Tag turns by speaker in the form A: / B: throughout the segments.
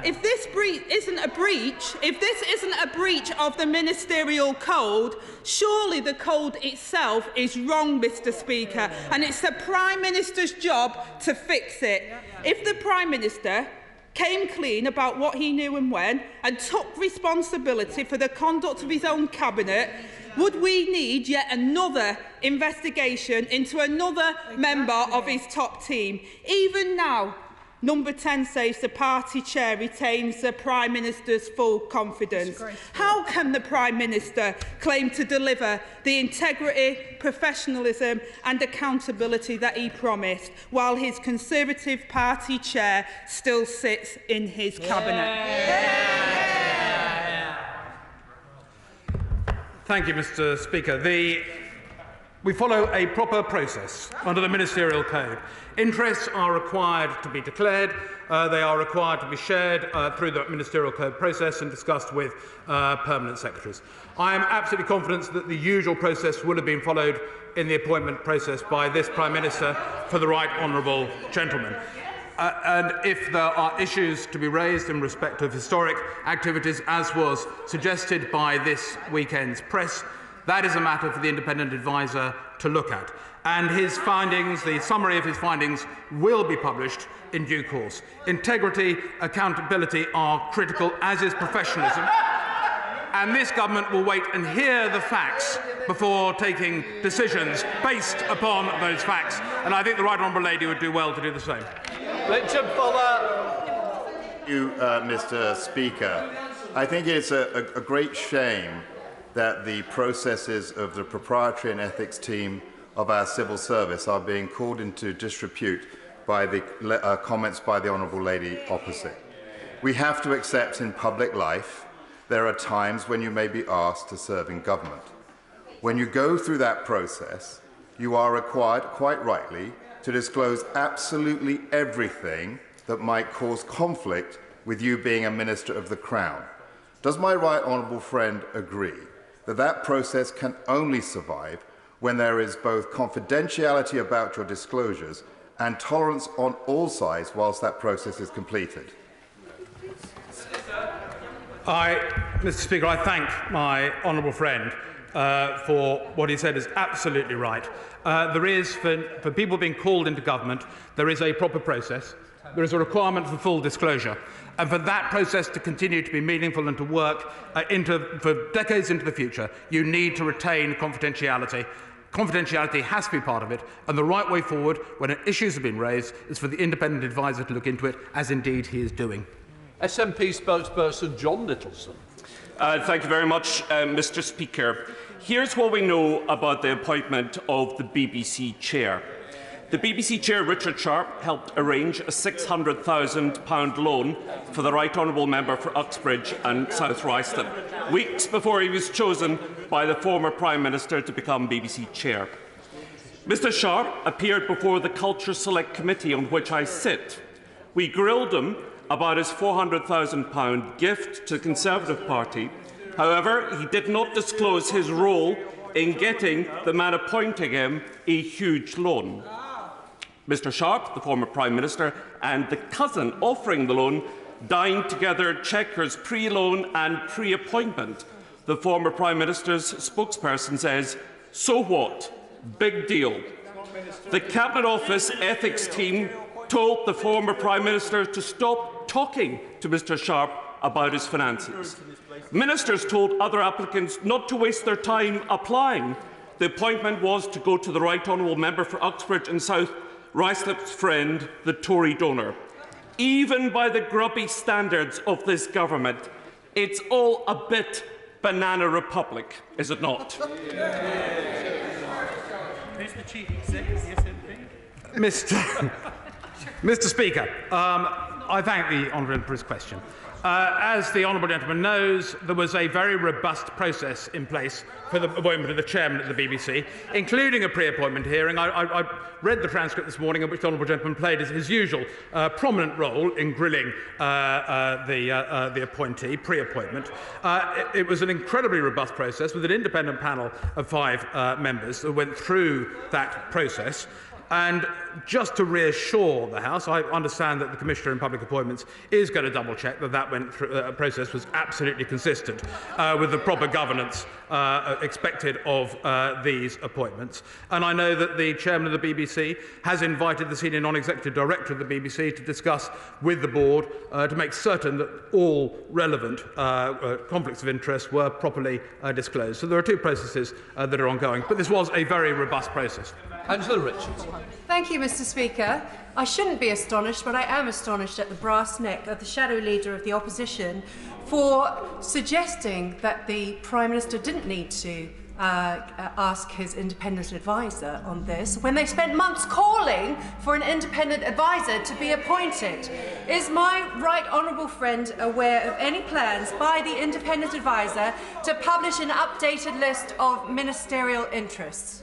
A: If this isn't a breach of the ministerial code, surely the code itself is wrong, Mr. Speaker, and it's the Prime Minister's job to fix it. If the Prime Minister came clean about what he knew and when, and took responsibility for the conduct of his own cabinet, would we need yet another investigation into another member of his top team? Even now, Number 10 says the party chair retains the Prime Minister's full confidence. How can the Prime Minister claim to deliver the integrity, professionalism and accountability that he promised, while his Conservative Party chair still sits in his cabinet?
B: Thank you, Mr. Speaker. We follow a proper process under the Ministerial Code. Interests are required to be declared. They are required to be shared through the Ministerial Code process and discussed with permanent secretaries. I am absolutely confident that the usual process would have been followed in the appointment process by this Prime Minister for the right honourable gentleman. And if there are issues to be raised in respect of historic activities, as was suggested by this weekend's press, that is a matter for the independent adviser to look at. And his findings, the summary of his findings, will be published in due course. Integrity, accountability are critical, as is professionalism. And this government will wait and hear the facts before taking decisions based upon those facts. And I think the Right Honourable Lady would do well to do the same.
C: Richard Fuller.
D: Thank you, Mr. Speaker. I think it's a great shame that the processes of the proprietary and ethics team of our civil service are being called into disrepute by the comments by the Honourable Lady opposite. We have to accept in public life there are times when you may be asked to serve in government. When you go through that process, you are required, quite rightly, to disclose absolutely everything that might cause conflict with you being a Minister of the Crown. Does my right honourable friend agree that that process can only survive when there is both confidentiality about your disclosures and tolerance on all sides whilst that process is completed?
B: Mr. Speaker, I thank my honourable friend for what he said is absolutely right. There is, for people being called into government, there is a proper process. There is a requirement for full disclosure. And for that process to continue to be meaningful and to work for decades into the future, you need to retain confidentiality. Confidentiality has to be part of it, and the right way forward, when issues have been raised, is for the independent adviser to look into it, as indeed he is doing.
C: SNP spokesperson John Nicholson.
E: Thank you very much, Mr. Speaker. Here's what we know about the appointment of the BBC chair. The BBC chair, Richard Sharp, helped arrange a £600,000 loan for the Right Honourable Member for Uxbridge and South Ruislip, weeks before he was chosen by the former Prime Minister to become BBC chair. Mr Sharp appeared before the Culture Select Committee on which I sit. We grilled him about his £400,000 gift to the Conservative Party. However, he did not disclose his role in getting the man appointing him a huge loan. Mr Sharp, the former Prime Minister, and the cousin offering the loan dined together Chequers pre-loan and pre-appointment. The former Prime Minister's spokesperson says, "So what? Big deal." The Cabinet Office ethics team told the former Prime Minister to stop talking to Mr Sharp about his finances. Ministers told other applicants not to waste their time applying. The appointment was to go to the Right Honourable Member for Uxbridge and South Ruislip's friend, the Tory donor. Even by the grubby standards of this government, it's all a bit banana republic, is it not?
B: Who's the Chief Executive of the SNP? Mr. Speaker, I thank the Honourable for his question. As the Honourable Gentleman knows, there was a very robust process in place for the appointment of the Chairman of the BBC, including a pre-appointment hearing. I read the transcript this morning in which the Honourable Gentleman played his usual prominent role in grilling the appointee, pre-appointment. It was an incredibly robust process with an independent panel of 5 members who went through that process. And just to reassure the House, I understand that the Commissioner in Public Appointments is going to double-check that that process was absolutely consistent with the proper governance expected of these appointments. And I know that the Chairman of the BBC has invited the Senior Non-Executive Director of the BBC to discuss with the Board to make certain that all relevant conflicts of interest were properly disclosed. So there are two processes that are ongoing, but this was a very robust process.
C: Angela Richards.
F: Thank you, Mr. Speaker. I shouldn't be astonished, but I am astonished at the brass neck of the shadow leader of the opposition for suggesting that the Prime Minister didn't need to ask his independent adviser on this when they spent months calling for an independent adviser to be appointed. Is my right honourable friend aware of any plans by the independent adviser to publish an updated list of ministerial interests?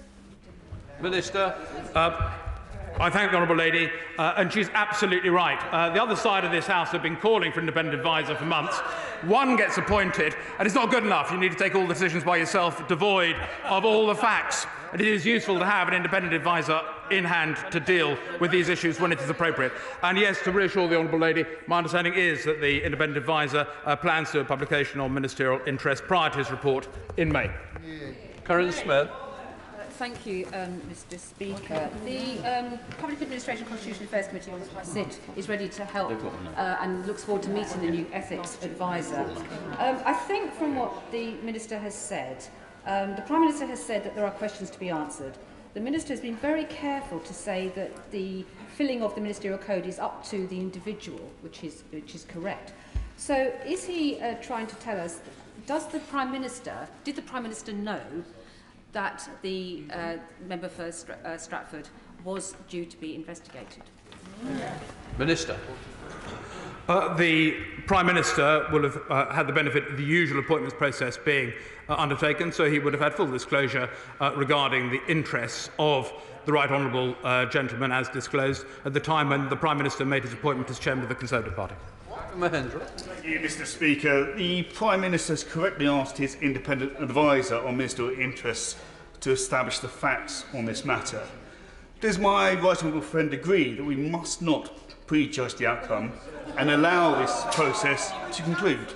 C: Minister.
B: I thank the Honourable Lady, and she's absolutely right. The other side of this House have been calling for an independent adviser for months. One gets appointed, and it's not good enough. You need to take all the decisions by yourself, devoid of all the facts. And it is useful to have an independent adviser in hand to deal with these issues when it is appropriate. And yes, to reassure the Honourable Lady, my understanding is that the independent adviser plans to do a publication on ministerial interest prior to his report in May.
C: Karen Smith.
G: Thank you, Mr. Speaker. The Public Administration Constitutional Affairs Committee is ready to help and looks forward to meeting the new ethics advisor. I think from what the Minister has said, the Prime Minister has said that there are questions to be answered. The Minister has been very careful to say that the filling of the ministerial code is up to the individual, which is correct. So is he trying to tell us, did the Prime Minister know that the member for Stratford was due to be investigated?
C: Minister.
B: The Prime Minister will have had the benefit of the usual appointments process being undertaken, so he would have had full disclosure regarding the interests of the Right Honourable gentleman as disclosed at the time when the Prime Minister made his appointment as Chairman of the Conservative Party.
C: Mahendra.
H: Thank you, Mr. Speaker. The Prime Minister has correctly asked his independent adviser on ministerial interests to establish the facts on this matter. Does my right honourable friend agree that we must not prejudge the outcome and allow this process to conclude?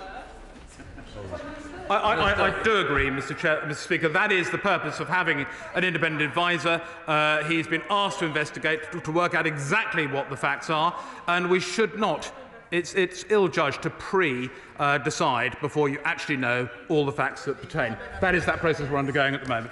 B: I do agree, Mr. Speaker. That is the purpose of having an independent adviser. He's been asked to investigate, to work out exactly what the facts are, and we should not. It's ill-judged to decide before you actually know all the facts that pertain. That is that process we're undergoing at the moment.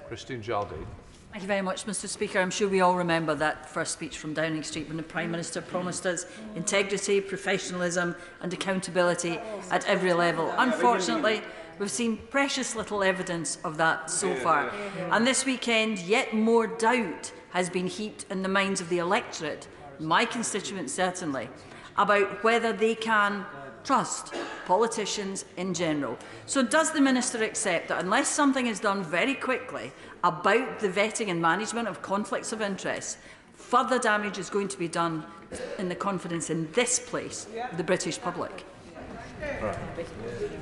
C: Christine Jardine.
I: Thank you very much, Mr. Speaker. I'm sure we all remember that first speech from Downing Street when the Prime Minister promised us integrity, professionalism and accountability at every level. Unfortunately, we've seen precious little evidence of that so far. And this weekend, yet more doubt has been heaped in the minds of the electorate, my constituents certainly, about whether they can trust politicians in general. So does the Minister accept that unless something is done very quickly about the vetting and management of conflicts of interest, further damage is going to be done in the confidence in this place of the British public?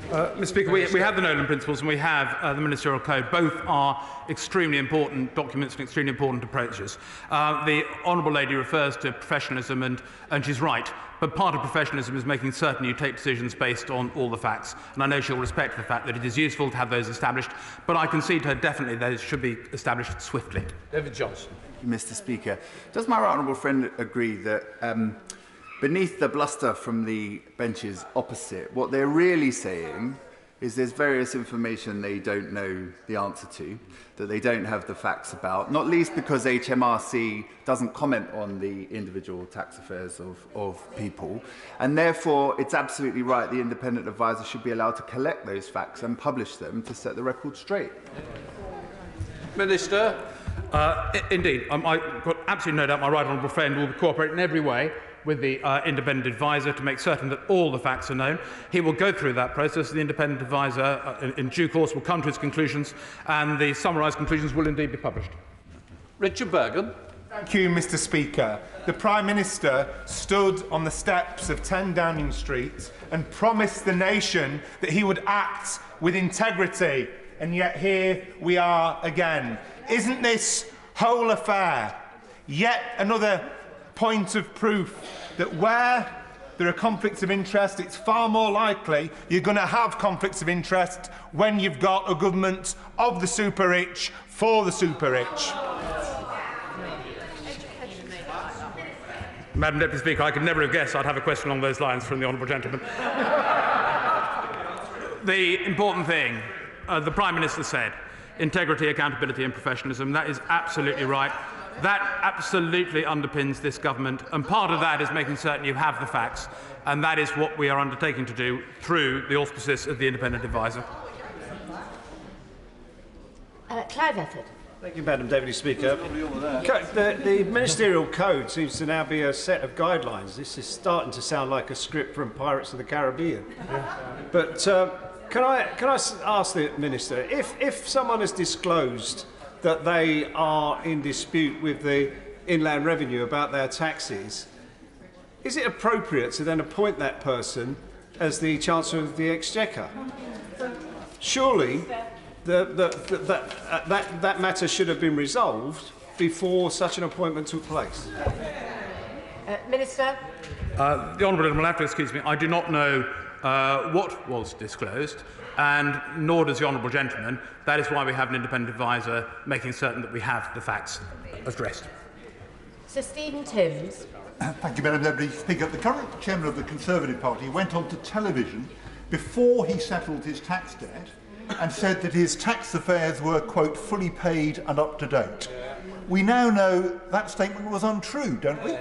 B: Mr. Speaker, we have the Nolan Principles and we have the Ministerial Code. Both are extremely important documents and extremely important approaches. The Honourable Lady refers to professionalism and she's right. But part of professionalism is making certain you take decisions based on all the facts. And I know she'll respect the fact that it is useful to have those established. But I concede to her definitely those should be established swiftly.
C: David Johnson.
J: Mr. Speaker, does my right honourable friend agree that beneath the bluster from the benches opposite, what they're really saying is there's various information they don't know the answer to, that they don't have the facts about, not least because HMRC doesn't comment on the individual tax affairs of people, and therefore it's absolutely right the independent adviser should be allowed to collect those facts and publish them to set the record straight.
C: Minister.
B: Indeed, I've got absolutely no doubt my right honourable friend will cooperate in every way with the independent adviser to make certain that all the facts are known. He will go through that process. The independent adviser, in due course, will come to his conclusions, and the summarised conclusions will indeed be published.
C: Richard Bergen.
K: Thank you, Mr. Speaker. The Prime Minister stood on the steps of 10 Downing Street and promised the nation that he would act with integrity, and yet here we are again. Isn't this whole affair yet another point of proof that where there are conflicts of interest, it's far more likely you're going to have conflicts of interest when you've got a government of the super-rich for the super-rich.
B: Madam Deputy Speaker, I could never have guessed I'd have a question along those lines from the honourable gentleman. The important thing, the Prime Minister said, integrity, accountability and professionalism. That is absolutely right. That absolutely underpins this government, and part of that is making certain you have the facts, and that is what we are undertaking to do through the auspices of the independent adviser.
L: Clive Efford.
M: Thank you, Madam Deputy Speaker. The ministerial code seems to now be a set of guidelines. This is starting to sound like a script from Pirates of the Caribbean. But can I ask the Minister, if someone has disclosed that they are in dispute with the Inland Revenue about their taxes, is it appropriate to then appoint that person as the Chancellor of the Exchequer? Surely that matter should have been resolved before such an appointment took place.
L: Minister?
B: The honourable gentleman will have to excuse me. I do not know what was disclosed, and nor does the honourable gentleman. That is why we have an independent adviser making certain that we have the facts addressed.
L: Sir Stephen Timms.
N: Thank you, Madam Deputy Speaker. The current chairman of the Conservative Party went on to television before he settled his tax debt and said that his tax affairs were, quote, fully paid and up to date. We now know that statement was untrue, don't we?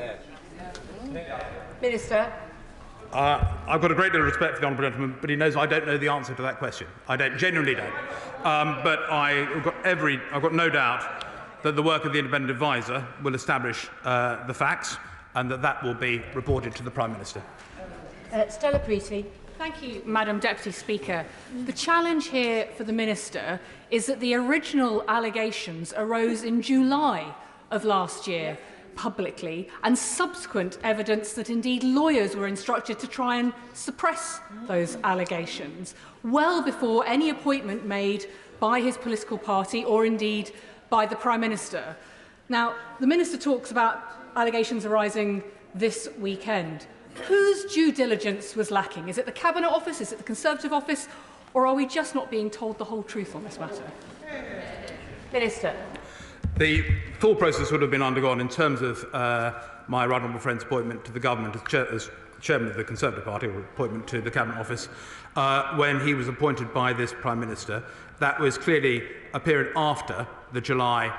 L: Minister?
B: I've got a great deal of respect for the honourable gentleman, but he knows I don't know the answer to that question. I genuinely don't. But I've got no doubt that the work of the independent adviser will establish the facts, and that will be reported to the Prime Minister.
L: Stella Preety.
O: Thank you, Madam Deputy Speaker. The challenge here for the Minister is that the original allegations arose in July of last year, publicly, and subsequent evidence that indeed lawyers were instructed to try and suppress those allegations, well before any appointment made by his political party or indeed by the Prime Minister. Now, the Minister talks about allegations arising this weekend. Whose due diligence was lacking? Is it the Cabinet Office? Is it the Conservative Office? Or are we just not being told the whole truth on this matter?
L: Minister.
B: The full process would have been undergone in terms of my right honourable friend's appointment to the government as chairman of the Conservative Party, or appointment to the Cabinet Office, when he was appointed by this Prime Minister. That was clearly a period after the July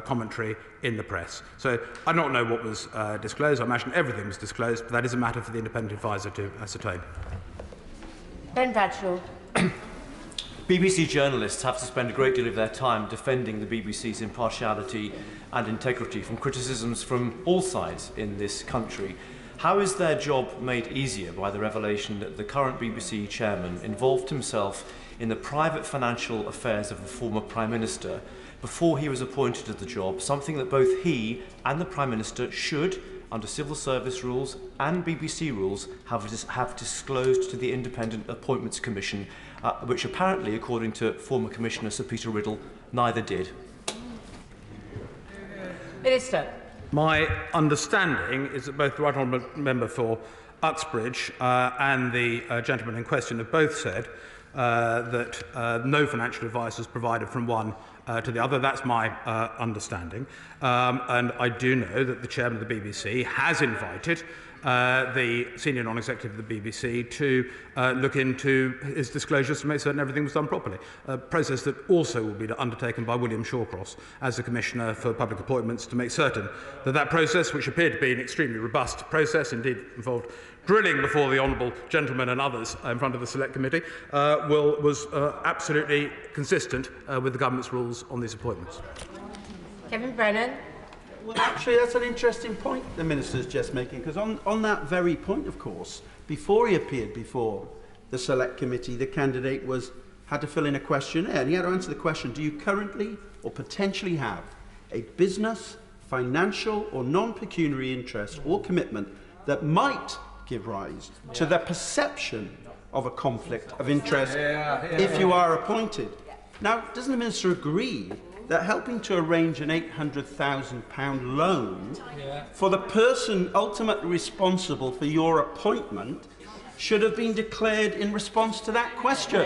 B: commentary in the press. So I don't know what was disclosed. I imagine everything was disclosed, but that is a matter for the independent adviser to ascertain.
L: Ben Bradshaw.
P: BBC journalists have to spend a great deal of their time defending the BBC's impartiality and integrity from criticisms from all sides in this country. How is their job made easier by the revelation that the current BBC chairman involved himself in the private financial affairs of the former Prime Minister before he was appointed to the job, something that both he and the Prime Minister should, under civil service rules and BBC rules, have disclosed to the Independent Appointments Commission, which apparently, according to former Commissioner Sir Peter Riddle, neither did?
L: Minister.
B: My understanding is that both the Right Honourable Member for Uxbridge and the gentleman in question have both said that no financial advice was provided from one to the other. That's my understanding. And I do know that the chairman of the BBC has invited the senior non-executive of the BBC to look into his disclosures to make certain everything was done properly. A process that also will be undertaken by William Shawcross as the Commissioner for Public Appointments to make certain that that process, which appeared to be an extremely robust process, indeed involved drilling before the honourable gentleman and others in front of the Select Committee, was absolutely consistent with the government's rules on these appointments.
L: Kevin Brennan.
Q: Well, actually, that's an interesting point the Minister's just making, because on that very point, of course, before he appeared before the Select Committee, the candidate had to fill in a questionnaire, and he had to answer the question, do you currently or potentially have a business, financial or non-pecuniary interest or commitment that might give rise to the perception of a conflict of interest if you are appointed? Now, doesn't the Minister agree that helping to arrange an £800,000 loan for the person ultimately responsible for your appointment should have been declared in response to that question.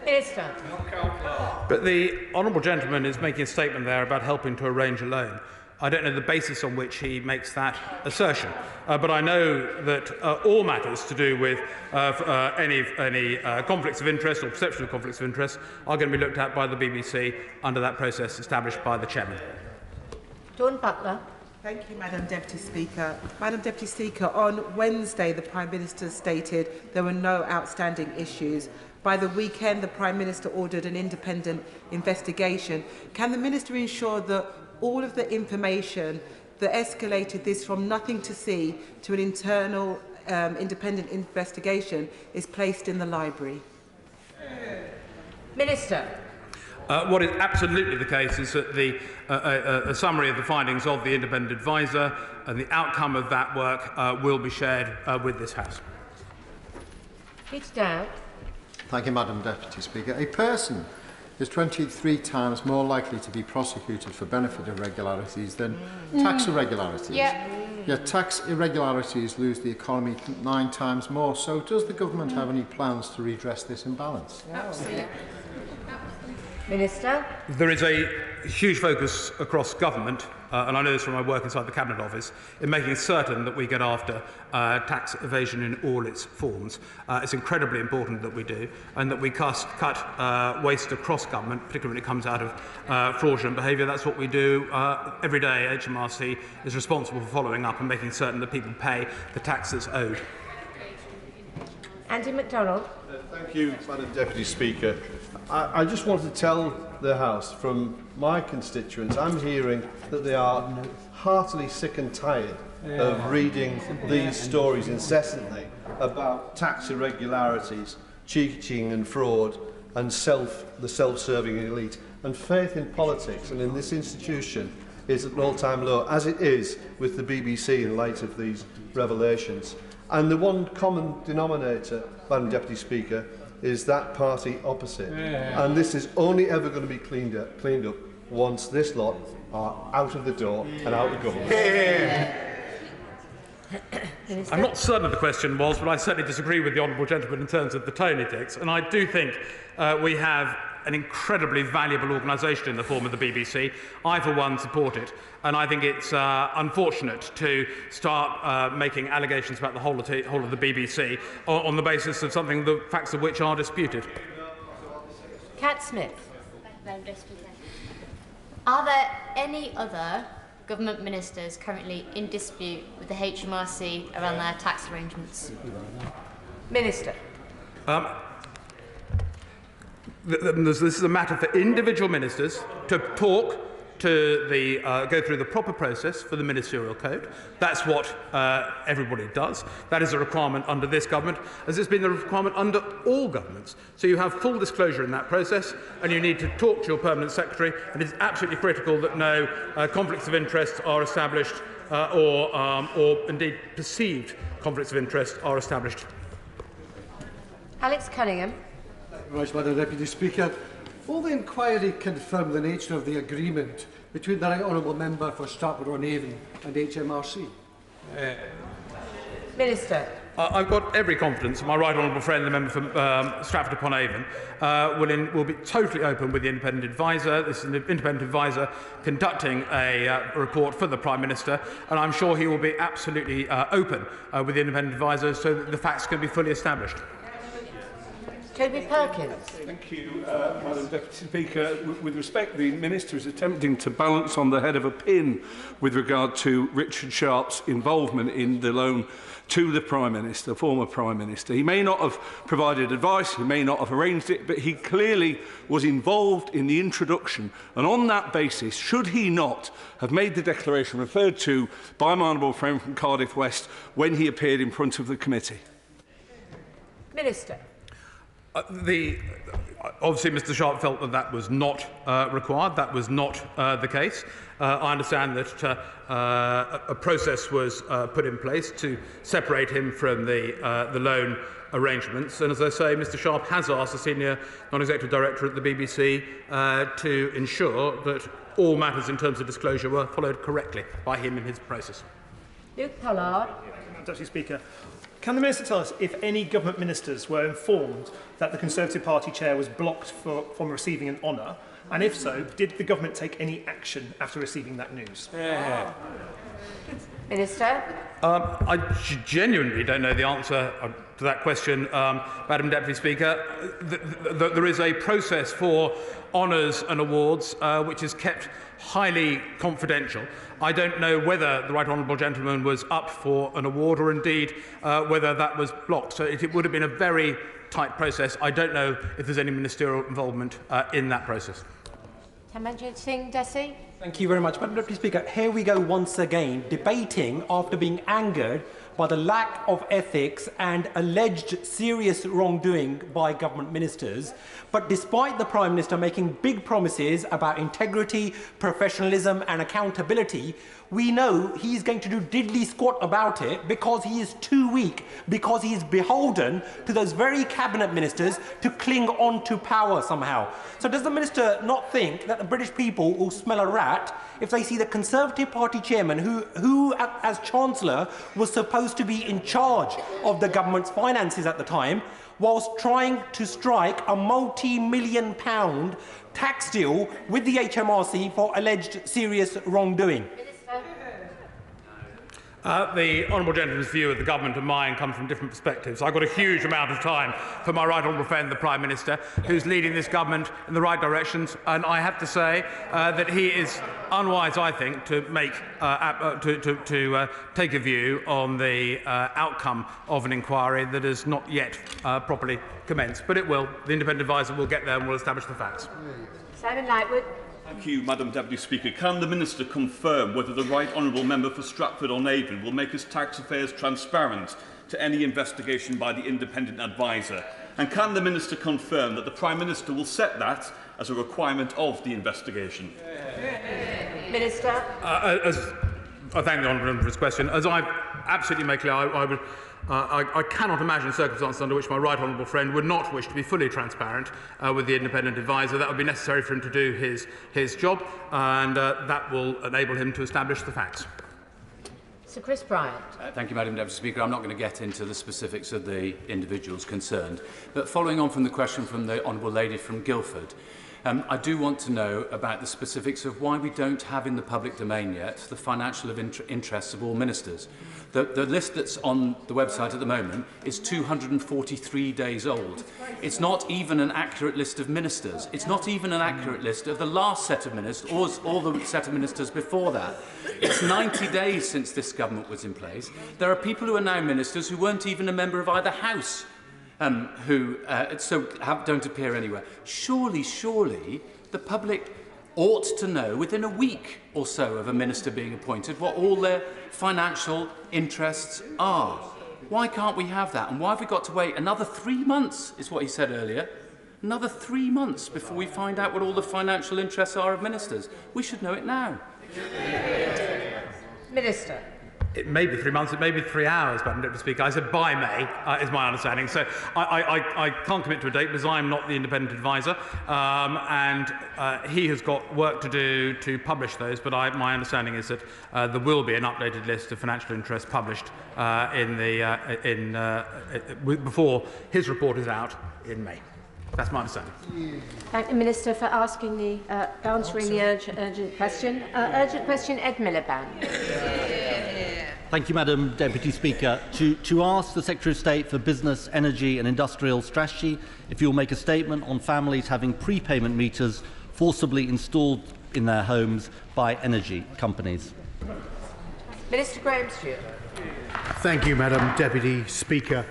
L: Minister.
B: But the honourable gentleman is making a statement there about helping to arrange a loan. I don't know the basis on which he makes that assertion, but I know that all matters to do with any conflicts of interest or perception of conflicts of interest are going to be looked at by the BBC under that process established by the chairman.
L: Dawn Butler.
R: Thank you, Madam Deputy Speaker. Madam Deputy Speaker, on Wednesday, the Prime Minister stated there were no outstanding issues. By the weekend, the Prime Minister ordered an independent investigation. Can the Minister ensure that all of the information that escalated this from nothing to see to an internal independent investigation is placed in the library?
L: Minister.
B: What is absolutely the case is that a summary of the findings of the independent adviser and the outcome of that work will be shared with this House.
L: Peter Dowd.
S: Thank you, Madam Deputy Speaker. A person is 23 times more likely to be prosecuted for benefit irregularities than tax irregularities. Yet tax irregularities lose the economy 9 times more. So does the government have any plans to redress this imbalance?
L: Absolutely. Minister.
B: There is a huge focus across government, and I know this from my work inside the Cabinet Office, in making certain that we get after tax evasion in all its forms. It's incredibly important that we do, and that we cut waste across government, particularly when it comes out of fraudulent behaviour. That's what we do every day. HMRC is responsible for following up and making certain that people pay the tax that's owed.
L: Andy MacDonald.
T: Thank you, Madam Deputy Speaker. I just want to tell the House, from my constituents, I'm hearing that they are heartily sick and tired of reading these stories incessantly about tax irregularities, cheating and fraud, and the self-serving elite. And faith in politics and in this institution is at an all-time low, as it is with the BBC in light of these revelations. And the one common denominator, Madam Deputy Speaker, is that party opposite. And this is only ever going to be cleaned up once this lot are out of the door and out of government.
B: I'm not certain of the question was, but I certainly disagree with the honourable gentleman in terms of the tone he takes. And I do think we have an incredibly valuable organisation in the form of the BBC. I, for one, support it. And I think it's unfortunate to start making allegations about the whole of the BBC on the basis of something, the facts of which are disputed.
L: Cat Smith.
U: Are there any other government ministers currently in dispute with the HMRC around their tax arrangements?
L: Minister.
B: This is a matter for individual ministers to talk to go through the proper process for the ministerial code. That's what everybody does. That is a requirement under this government, as it's been the requirement under all governments. So you have full disclosure in that process, and you need to talk to your permanent secretary, and it's absolutely critical that no conflicts of interest are established or indeed perceived conflicts of interest are established.
L: Alex Cunningham.
V: Right, Madam Deputy Speaker. Will the inquiry confirm the nature of the agreement between the Right Honourable Member for Stratford-on-Avon and HMRC?
L: Minister.
B: I've got every confidence my right honourable friend, the member from Stratford-upon-Avon, will be totally open with the independent adviser. This is an independent adviser conducting a report for the Prime Minister, and I'm sure he will be absolutely open with the independent adviser so that the facts can be fully established.
L: Toby Perkins.
W: Thank you, Madam Deputy Speaker. With respect, the Minister is attempting to balance on the head of a pin with regard to Richard Sharp's involvement in the loan to the Prime Minister, former Prime Minister. He may not have provided advice, he may not have arranged it, but he clearly was involved in the introduction. And on that basis, should he not have made the declaration referred to by my honourable friend from Cardiff West when he appeared in front of the committee?
L: Minister.
B: Obviously, Mr. Sharp felt that that was not required. That was not the case. I understand that a process was put in place to separate him from the loan arrangements. And as I say, Mr. Sharp has asked the senior non-executive director at the BBC to ensure that all matters in terms of disclosure were followed correctly by him in his process.
L: Luke Pollard.
A: Deputy Speaker, can the Minister tell us if any government ministers were informed that the Conservative Party chair was blocked from receiving an honour? And if so, did the government take any action after receiving that news?
L: Minister.
B: I genuinely don't know the answer to that question, Madam Deputy Speaker. There is a process for honours and awards which is kept highly confidential. I don't know whether the Right Honourable Gentleman was up for an award or indeed whether that was blocked. So it would have been a very tight process. I don't know if there's any ministerial involvement in that process.
L: Tamanjit Singh Desi.
D: Thank you very much. Madam Deputy Speaker, here we go once again, debating after being angered by the lack of ethics and alleged serious wrongdoing by government ministers. But despite the Prime Minister making big promises about integrity, professionalism and accountability, we know he's going to do diddly squat about it because he is too weak, because he is beholden to those very cabinet ministers to cling on to power somehow. So does the Minister not think that the British people will smell a rat if they see the Conservative Party chairman, who as Chancellor was supposed to be in charge of the government's finances at the time, whilst trying to strike a multi-million-pound tax deal with the HMRC for alleged serious wrongdoing?
B: The Honourable Gentleman's view of the government and mine come from different perspectives. I've got a huge amount of time for my right honourable friend, the Prime Minister, who's leading this government in the right directions, and I have to say that he is unwise, I think, to make take a view on the outcome of an inquiry that has not yet properly commenced. But it will. The independent adviser will get there and will establish the facts.
L: Simon Lightwood.
E: Thank you, Madam Deputy Speaker. Can the Minister confirm whether the Right Honourable Member for Stratford-on-Avon will make his tax affairs transparent to any investigation by the independent adviser? And can the Minister confirm that the Prime Minister will set that as a requirement of the investigation?
L: Minister.
B: I thank the Honourable Member for his question. As I absolutely make clear, I cannot imagine circumstances under which my right honourable friend would not wish to be fully transparent with the independent adviser. That would be necessary for him to do his job, and that will enable him to establish the facts.
L: Sir Chris Bryant.
X: Thank you, Madam Deputy Speaker. I'm not going to get into the specifics of the individuals concerned, but following on from the question from the Honourable Lady from Guildford, I do want to know about the specifics of why we don't have in the public domain yet the financial interests of all ministers. The list that's on the website at the moment is 243 days old. It's not even an accurate list of ministers. It's not even an accurate list of the last set of ministers or the set of ministers before that. It's 90 days since this government was in place. There are people who are now ministers who weren't even a member of either house. Who don't appear anywhere. Surely, the public ought to know within a week or so of a minister being appointed what all their financial interests are. Why can't we have that? And why have we got to wait another 3 months, is what he said earlier. Another 3 months before we find out what all the financial interests are of ministers. We should know it now.
L: Minister.
B: It may be 3 months, it may be 3 hours, Madam Deputy Speaker. I said by May, is my understanding. So I can't commit to a date because I'm not the independent adviser, and he has got work to do to publish those, but my understanding is that there will be an updated list of financial interests published before his report is out in May. That's my understanding.
L: Thank the Minister for answering the urgent question. Urgent question, Ed Miliband.
Y: Thank you, Madam Deputy Speaker. To ask the Secretary of State for Business, Energy and Industrial Strategy if you will make a statement on families having prepayment meters forcibly installed in their homes by energy companies.
L: Minister Graham Stewart.
Z: Thank you, Madam Deputy Speaker.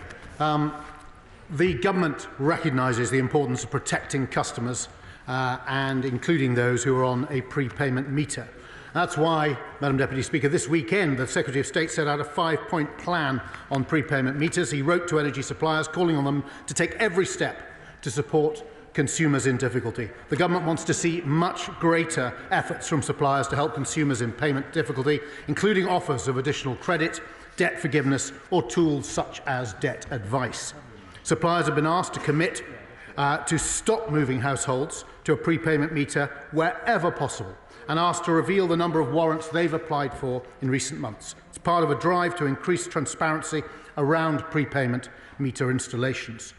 Z: The Government recognises the importance of protecting customers and including those who are on a prepayment meter. That's why, Madam Deputy Speaker, this weekend the Secretary of State set out a 5-point plan on prepayment meters. He wrote to energy suppliers calling on them to take every step to support consumers in difficulty. The government wants to see much greater efforts from suppliers to help consumers in payment difficulty, including offers of additional credit, debt forgiveness or tools such as debt advice. Suppliers have been asked to commit to stop moving households to a prepayment meter wherever possible and asked to reveal the number of warrants they've applied for in recent months. It's part of a drive to increase transparency around prepayment meter installations.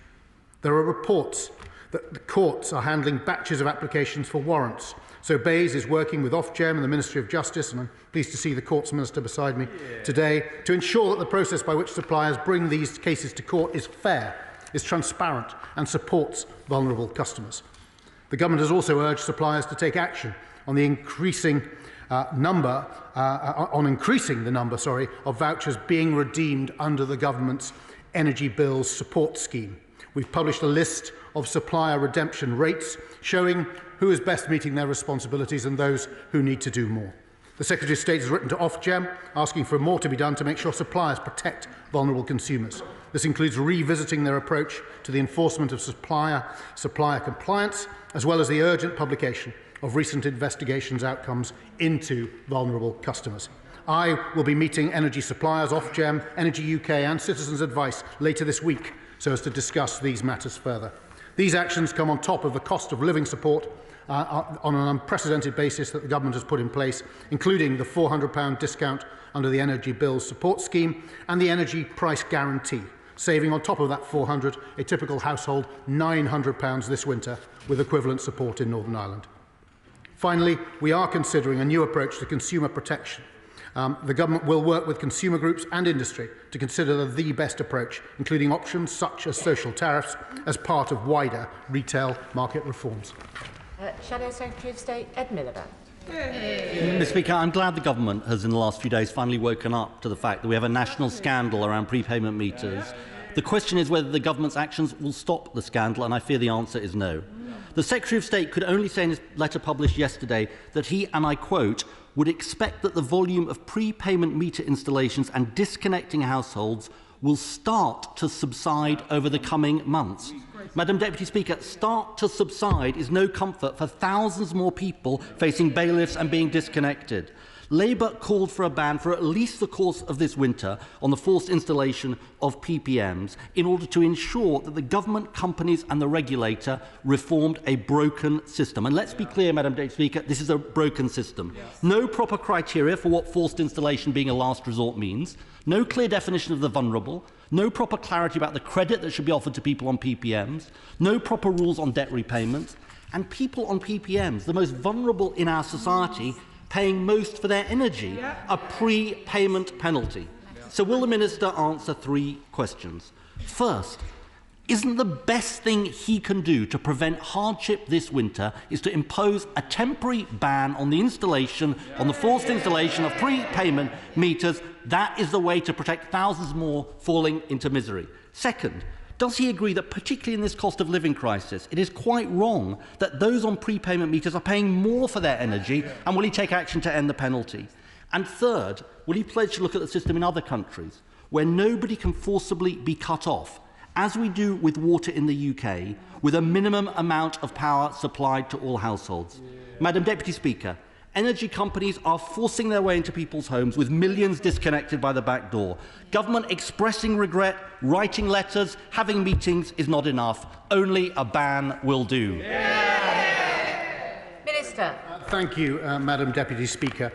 Z: There are reports that the courts are handling batches of applications for warrants. So Bayes is working with Ofgem and the Ministry of Justice, and I'm pleased to see the Courts Minister beside me today, to ensure that the process by which suppliers bring these cases to court is fair, is transparent and supports vulnerable customers. The Government has also urged suppliers to take action on the increasing the number of vouchers being redeemed under the Government's Energy Bills Support Scheme. We've published a list of supplier redemption rates showing who is best meeting their responsibilities and those who need to do more. The Secretary of State has written to Ofgem asking for more to be done to make sure suppliers protect vulnerable consumers. This includes revisiting their approach to the enforcement of supplier compliance, as well as the urgent publication of recent investigations outcomes into vulnerable customers. I will be meeting energy suppliers, Ofgem, Energy UK and Citizens Advice later this week so as to discuss these matters further. These actions come on top of the cost of living support on an unprecedented basis that the Government has put in place, including the £400 discount under the Energy Bills Support Scheme and the Energy Price Guarantee, saving on top of that £400 a typical household £900 this winter with equivalent support in Northern Ireland. Finally, we are considering a new approach to consumer protection. The Government will work with consumer groups and industry to consider the best approach, including options such as social tariffs, as part of wider retail market reforms.
L: Shadow Secretary of State Ed Miliband.
Y: Mr. Speaker, I'm glad the Government has in the last few days finally woken up to the fact that we have a national scandal around prepayment meters. The question is whether the Government's actions will stop the scandal, and I fear the answer is no. The Secretary of State could only say in his letter published yesterday that he, and I quote, would expect that the volume of prepayment meter installations and disconnecting households will start to subside over the coming months. Madam Deputy Speaker, start to subside is no comfort for thousands more people facing bailiffs and being disconnected. Labour called for a ban for at least the course of this winter on the forced installation of PPMs in order to ensure that the government, companies and the regulator reformed a broken system. And let's be clear, Madam Deputy Speaker, this is a broken system. No proper criteria for what forced installation being a last resort means, no clear definition of the vulnerable, no proper clarity about the credit that should be offered to people on PPMs, no proper rules on debt repayment, and people on PPMs, the most vulnerable in our society, paying most for their energy, a prepayment penalty. So will the Minister answer three questions? First, isn't the best thing he can do to prevent hardship this winter is to impose a temporary ban on the installation, on the forced installation of prepayment meters? That is the way to protect thousands more falling into misery. Second, does he agree that, particularly in this cost of living crisis, it is quite wrong that those on prepayment meters are paying more for their energy, and will he take action to end the penalty? And third, will he pledge to look at the system in other countries where nobody can forcibly be cut off, as we do with water in the UK, with a minimum amount of power supplied to all households? Madam Deputy Speaker, energy companies are forcing their way into people's homes with millions disconnected by the back door. Government expressing regret, writing letters, having meetings is not enough. Only a ban will do.
L: Minister.
Z: Thank you, Madam Deputy Speaker.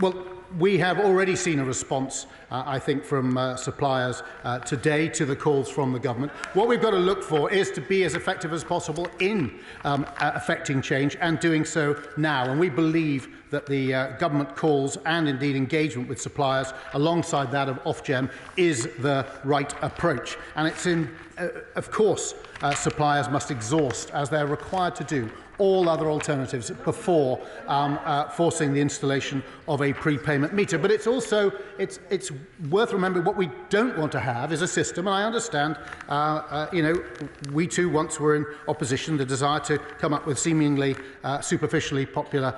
Z: Well, we have already seen a response, I think, from suppliers today to the calls from the Government. What we've got to look for is to be as effective as possible in affecting change and doing so now. And we believe that the Government calls and indeed engagement with suppliers alongside that of Ofgem is the right approach. And it's of course, suppliers must exhaust, as they're required to do, all other alternatives before forcing the installation of a prepayment meter. But it's also it's worth remembering what we don't want to have is a system, and I understand, we too once were in opposition, the desire to come up with seemingly superficially popular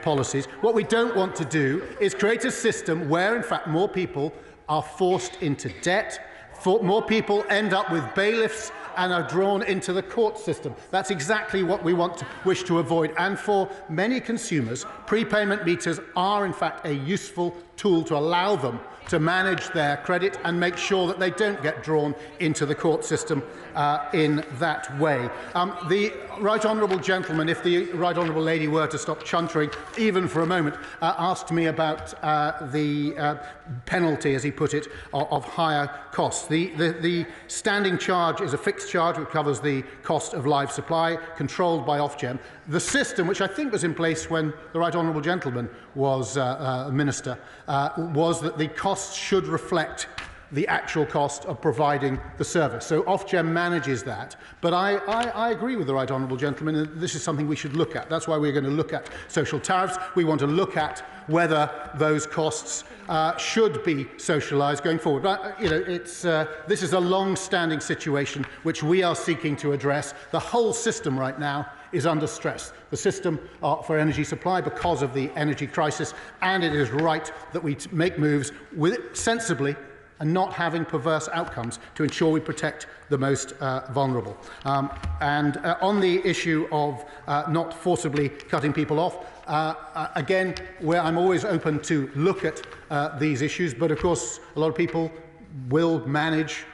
Z: policies. What we don't want to do is create a system where, in fact, more people are forced into debt, more people end up with bailiffs and are drawn into the court system. That's exactly what we wish to avoid. And for many consumers, prepayment meters are in fact a useful tool to allow them to manage their credit and make sure that they don't get drawn into the court system in that way. The right honourable gentleman, if the right honourable lady were to stop chuntering even for a moment, asked me about the penalty, as he put it, of higher costs. The standing charge is a fixed charge which covers the cost of live supply, controlled by Ofgem. The system, which I think was in place when the right honourable gentleman was minister, was that the costs should reflect the actual cost of providing the service. So Ofgem manages that. But I agree with the right honourable gentleman, and this is something we should look at. That's why we're going to look at social tariffs. We want to look at whether those costs should be socialised going forward. But this is a long-standing situation which we are seeking to address. The whole system right now is under stress. The system for energy supply because of the energy crisis, and it is right that we make moves sensibly and not having perverse outcomes to ensure we protect the most vulnerable. On the issue of not forcibly cutting people off, again, I'm always open to look at these issues, but of course a lot of people will manage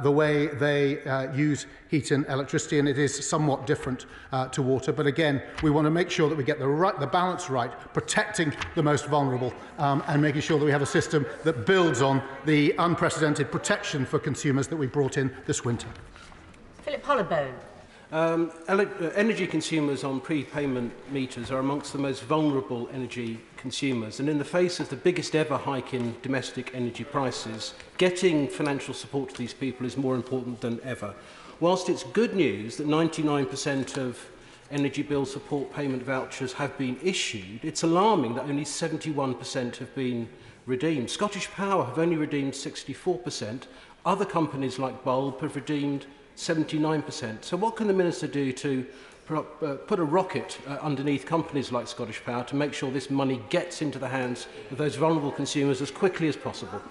Z: the way they use heat and electricity, and it is somewhat different to water. But again, we want to make sure that we get the balance right, protecting the most vulnerable and making sure that we have a system that builds on the unprecedented protection for consumers that we brought in this winter.
L: Philip Hollowbone.
C: Energy consumers on prepayment meters are amongst the most vulnerable energy consumers, and in the face of the biggest ever hike in domestic energy prices, getting financial support to these people is more important than ever. Whilst it's good news that 99% of energy bill support payment vouchers have been issued, it's alarming that only 71% have been redeemed. Scottish Power have only redeemed 64%. Other companies like Bulb have redeemed 79%. So what can the Minister do to put a rocket underneath companies like Scottish Power to make sure this money gets into the hands of those vulnerable consumers as quickly as possible?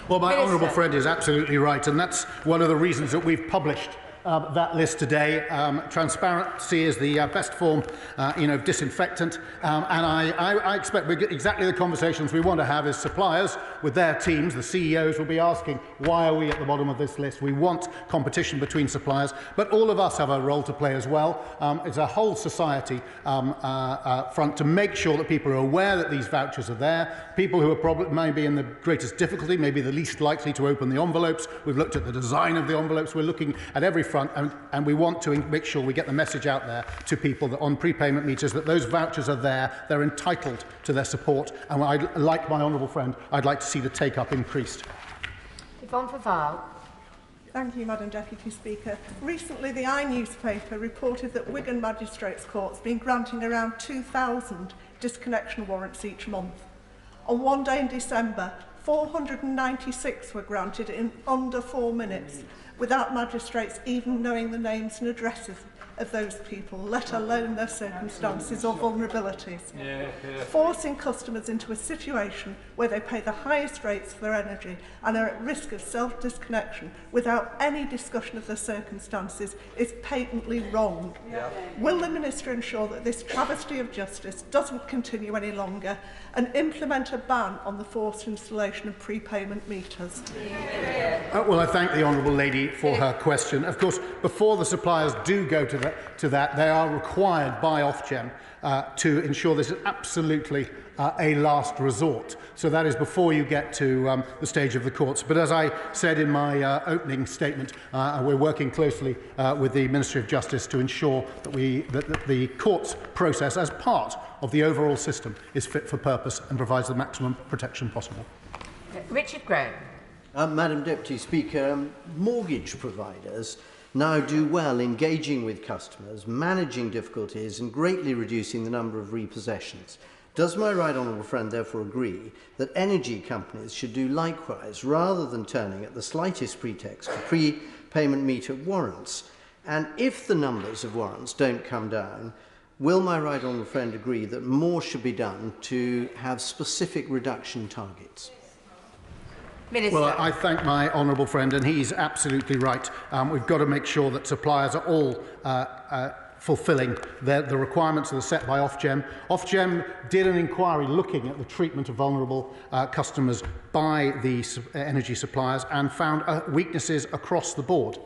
Z: Well, my honourable friend is absolutely right, and that's one of the reasons that we've published that list today. Transparency is the best form, of disinfectant, and I expect exactly the conversations we want to have as suppliers with their teams. The CEOs will be asking, why are we at the bottom of this list? We want competition between suppliers, but all of us have a role to play as well. It's a whole society front to make sure that people are aware that these vouchers are there. People who are maybe in the greatest difficulty, maybe the least likely to open the envelopes. We've looked at the design of the envelopes. We're looking at every front, and we want to make sure we get the message out there to people that on prepayment meters that those vouchers are there, they're entitled to their support, and like my honourable friend, I'd like to see the take-up increased.
L: Yvonne Faval.
F: Thank you, Madam Deputy Speaker. Recently, the newspaper reported that Wigan Magistrates Court's been granting around 2,000 disconnection warrants each month. On one day in December, 496 were granted in under 4 minutes, without magistrates even knowing the names and addresses of those people, let alone their circumstances or vulnerabilities. Forcing customers into a situation where they pay the highest rates for their energy and are at risk of self-disconnection without any discussion of their circumstances is patently wrong. Will the Minister ensure that this travesty of justice doesn't continue any longer and implement a ban on the forced installation of prepayment meters?
Z: Well, I thank the honourable lady for her question. Of course, before the suppliers do go to that, they are required by Ofgem to ensure this is absolutely a last resort. So that is before you get to the stage of the courts. But as I said in my opening statement, we're working closely with the Ministry of Justice to ensure that the courts process as part of the overall system is fit for purpose and provides the maximum protection possible.
L: Richard Graham.
G: Madam Deputy Speaker, mortgage providers now do well engaging with customers, managing difficulties and greatly reducing the number of repossessions. Does my right honourable friend therefore agree that energy companies should do likewise rather than turning at the slightest pretext to prepayment meter warrants? And if the numbers of warrants don't come down, will my right honourable friend agree that more should be done to have specific reduction targets?
L: Minister.
Z: Well, I thank my honourable friend, and he's absolutely right. We've got to make sure that suppliers are all fulfilling the requirements that are set by Ofgem. Ofgem did an inquiry looking at the treatment of vulnerable customers by the energy suppliers and found weaknesses across the board.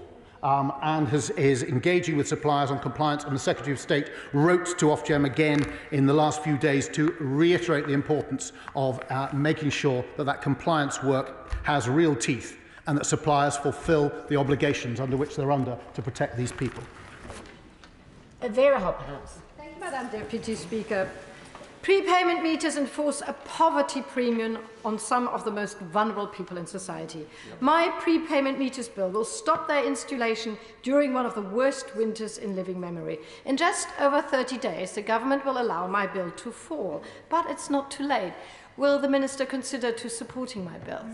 Z: And is engaging with suppliers on compliance, and the Secretary of State wrote to Ofgem again in the last few days to reiterate the importance of making sure that that compliance work has real teeth and that suppliers fulfil the obligations under which they're under to protect these people.
L: Vera Hophouse.
H: Thank you, Madam Deputy Speaker. Prepayment meters enforce a poverty premium on some of the most vulnerable people in society. My prepayment meters bill will stop their installation during one of the worst winters in living memory. In just over 30 days, the government will allow my bill to fall, but it's not too late. Will the Minister consider to supporting my bill?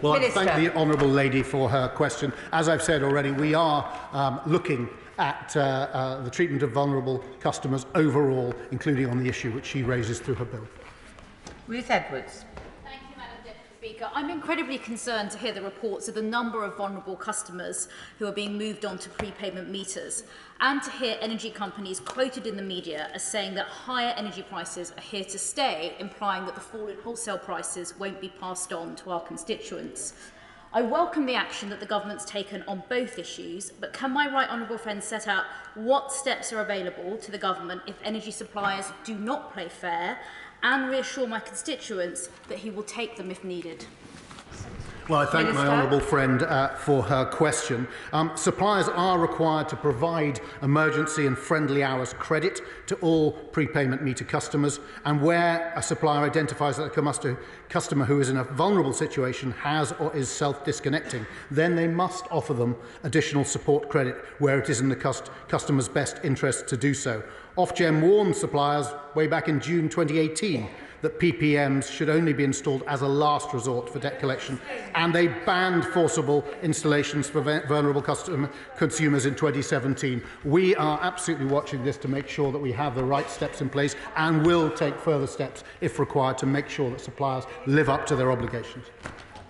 Z: Well, I thank the honourable lady for her question. As I've said already, we are looking at the treatment of vulnerable customers overall, including on the issue which she raises through her bill.
L: Ruth Edwards.
I: Thank you, Madam Deputy Speaker. I'm incredibly concerned to hear the reports of the number of vulnerable customers who are being moved on to prepayment meters, and to hear energy companies quoted in the media as saying that higher energy prices are here to stay, implying that the fall in wholesale prices won't be passed on to our constituents. I welcome the action that the government's taken on both issues, but can my right honourable friend set out what steps are available to the government if energy suppliers do not play fair, and reassure my constituents that he will take them if needed?
Z: Well, I thank my honourable friend for her question. Suppliers are required to provide emergency and friendly hours credit to all prepayment meter customers, and where a supplier identifies that a customer who is in a vulnerable situation has or is self-disconnecting, then they must offer them additional support credit where it is in the customer's best interest to do so. Ofgem warned suppliers way back in June 2018 that PPMs should only be installed as a last resort for debt collection, and they banned forcible installations for vulnerable consumers in 2017. We are absolutely watching this to make sure that we have the right steps in place, and will take further steps if required to make sure that suppliers live up to their obligations.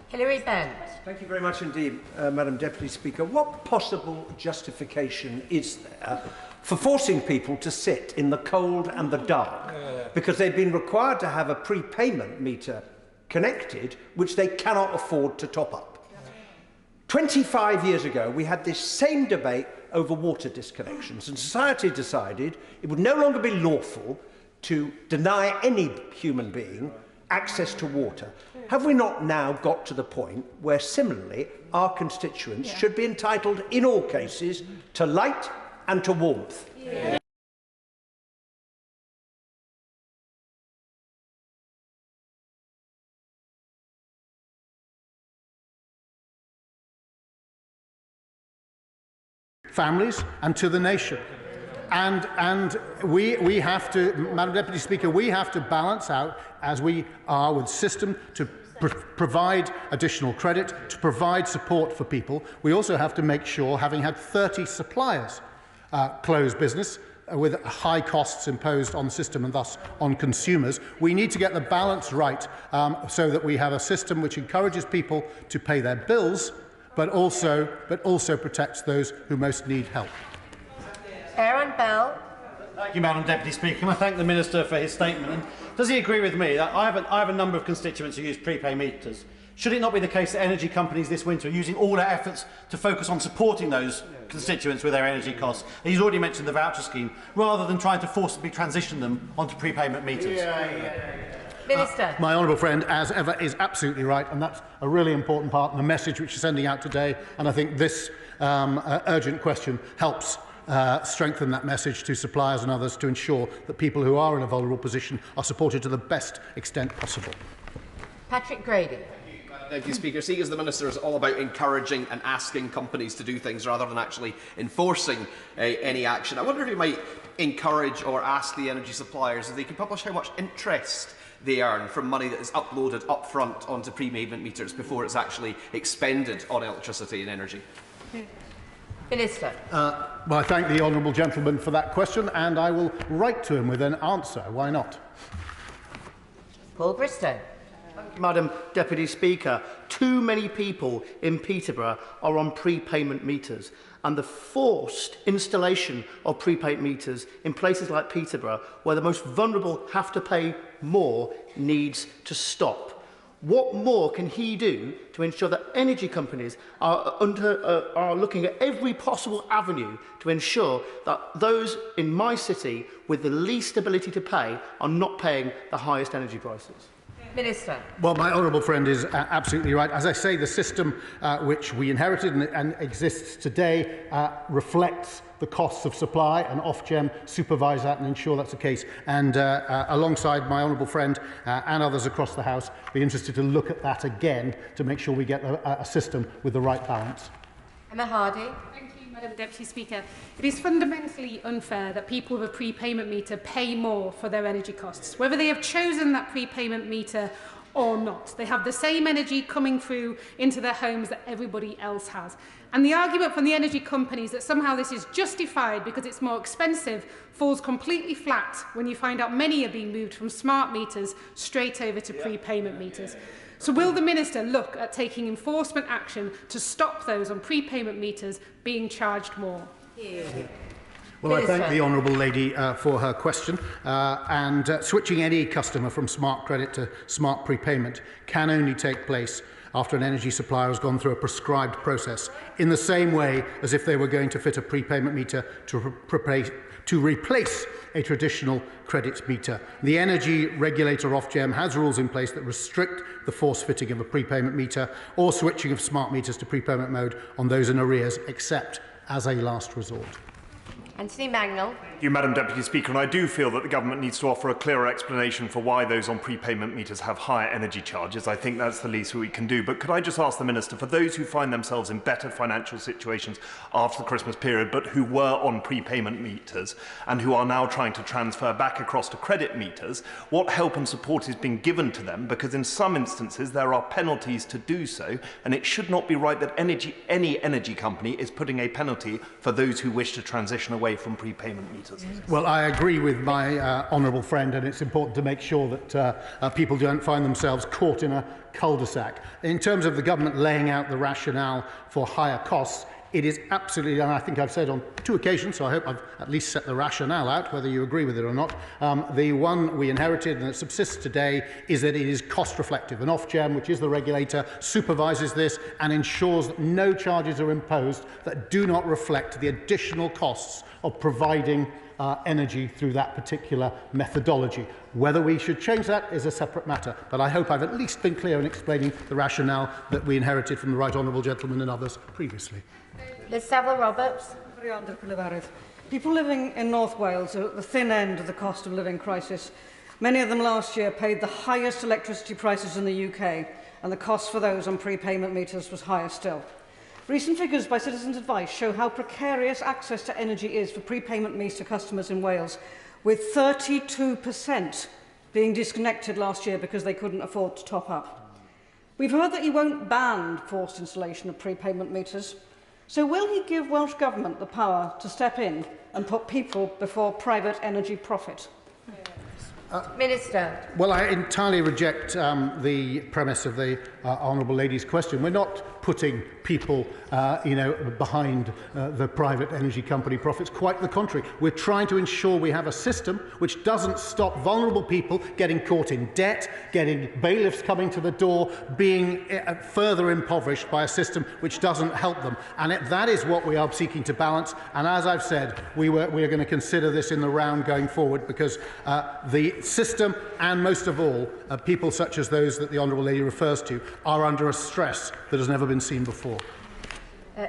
L: Hilary Benn.
J: Thank you very much indeed, Madam Deputy Speaker. What possible justification is there for forcing people to sit in the cold and the dark because they've been required to have a prepayment meter connected which they cannot afford to top up? 25 years ago, we had this same debate over water disconnections, and society decided it would no longer be lawful to deny any human being access to water. Have we not now got to the point where, similarly, our constituents should be entitled, in all cases, to light and to warmth?
Z: Families and to the nation. And we have to, Madam Deputy Speaker, we have to balance out, as we are with system, to provide additional credit, to provide support for people. We also have to make sure, having had 30 suppliers close business with high costs imposed on the system and thus on consumers, we need to get the balance right so that we have a system which encourages people to pay their bills, but also protects those who most need help.
L: Aaron Bell.
K: Thank you, Madam Deputy Speaker. Can I thank the Minister for his statement? And does he agree with me that I have a number of constituents who use prepay meters? Should it not be the case that energy companies this winter are using all their efforts to focus on supporting those constituents with their energy costs? He's already mentioned the voucher scheme, rather than trying to forcibly transition them onto prepayment meters.
L: Minister.
Z: My honourable friend, as ever, is absolutely right, and that's a really important part of the message which you're sending out today, and I think this urgent question helps strengthen that message to suppliers and others to ensure that people who are in a vulnerable position are supported to the best extent possible.
L: Patrick Grady.
M: Thank you, Speaker. Seeing as the Minister is all about encouraging and asking companies to do things rather than actually enforcing any action, I wonder if you might encourage or ask the energy suppliers if they can publish how much interest they earn from money that is uploaded up front onto prepayment meters before it's actually expended on electricity and energy.
L: Minister.
Z: Well, I thank the honourable gentleman for that question, and I will write to him with an answer. Why not?
L: Paul Bristow.
N: Thank
G: Madam Deputy Speaker. Too many people in Peterborough are on prepayment meters, and the forced installation of prepaid meters in places like Peterborough, where the most vulnerable have to pay more, needs to stop. What more can he do to ensure that energy companies are looking at every possible avenue to ensure that those in my city with the least ability to pay are not paying the highest energy prices?
L: Minister.
Z: Well, my honourable friend is absolutely right. As I say, the system which we inherited and exists today reflects the costs of supply, and Ofgem supervise that and ensure that's the case. And alongside my honourable friend and others across the House, be interested to look at that again to make sure we get a system with the right balance.
L: Emma Hardy.
N: Thank you, Madam Deputy Speaker. It is fundamentally unfair that people with a prepayment meter pay more for their energy costs, whether they have chosen that prepayment meter or not. They have the same energy coming through into their homes that everybody else has. And the argument from the energy companies that somehow this is justified because it's more expensive falls completely flat when you find out many are being moved from smart meters straight over to prepayment meters. So will the Minister look at taking enforcement action to stop those on prepayment meters being charged more?
Z: Well, I thank the honourable lady for her question. Switching any customer from smart credit to smart prepayment can only take place after an energy supplier has gone through a prescribed process, in the same way as if they were going to fit a prepayment meter to replace a traditional credit meter. The energy regulator Ofgem has rules in place that restrict the forced fitting of a prepayment meter or switching of smart meters to prepayment mode on those in arrears, except as a last resort.
L: Anthony Mangnall.
O: Thank you, Madam Deputy Speaker, and I do feel that the government needs to offer a clearer explanation for why those on prepayment meters have higher energy charges. I think that's the least we can do. But could I just ask the Minister, for those who find themselves in better financial situations after the Christmas period, but who were on prepayment meters and who are now trying to transfer back across to credit meters, what help and support is being given to them? Because in some instances there are penalties to do so, and it should not be right that any energy company is putting a penalty for those who wish to transition away from prepayment meters.
Z: Well, I agree with my honourable friend, and it's important to make sure that people don't find themselves caught in a cul-de-sac. In terms of the government laying out the rationale for higher costs, it is absolutely, and I think I've said on 2 occasions, so I hope I've at least set the rationale out, whether you agree with it or not. The one we inherited and that subsists today is that it is cost reflective. And Ofgem, which is the regulator, supervises this and ensures that no charges are imposed that do not reflect the additional costs of providing energy through that particular methodology. Whether we should change that is a separate matter, but I hope I've at least been clear in explaining the rationale that we inherited from the right honourable gentleman and others previously.
L: Liz Savile Roberts.
P: People living in North Wales are at the thin end of the cost of living crisis. Many of them last year paid the highest electricity prices in the UK, and the cost for those on prepayment meters was higher still. Recent figures by Citizens Advice show how precarious access to energy is for prepayment meter customers in Wales, with 32% being disconnected last year because they couldn't afford to top up. We've heard that he won't ban forced installation of prepayment meters. So will he give Welsh Government the power to step in and put people before private energy profit?
L: Minister.
Z: Well, I entirely reject the premise of the honourable lady's question. We're not putting people, behind the private energy company profits. Quite the contrary. We're trying to ensure we have a system which doesn't stop vulnerable people getting caught in debt, getting bailiffs coming to the door, being further impoverished by a system which doesn't help them. And that is what we are seeking to balance. And as I've said, we are going to consider this in the round going forward, because the system, and most of all, people such as those that the honourable lady refers to, are under a stress that has never been seen before.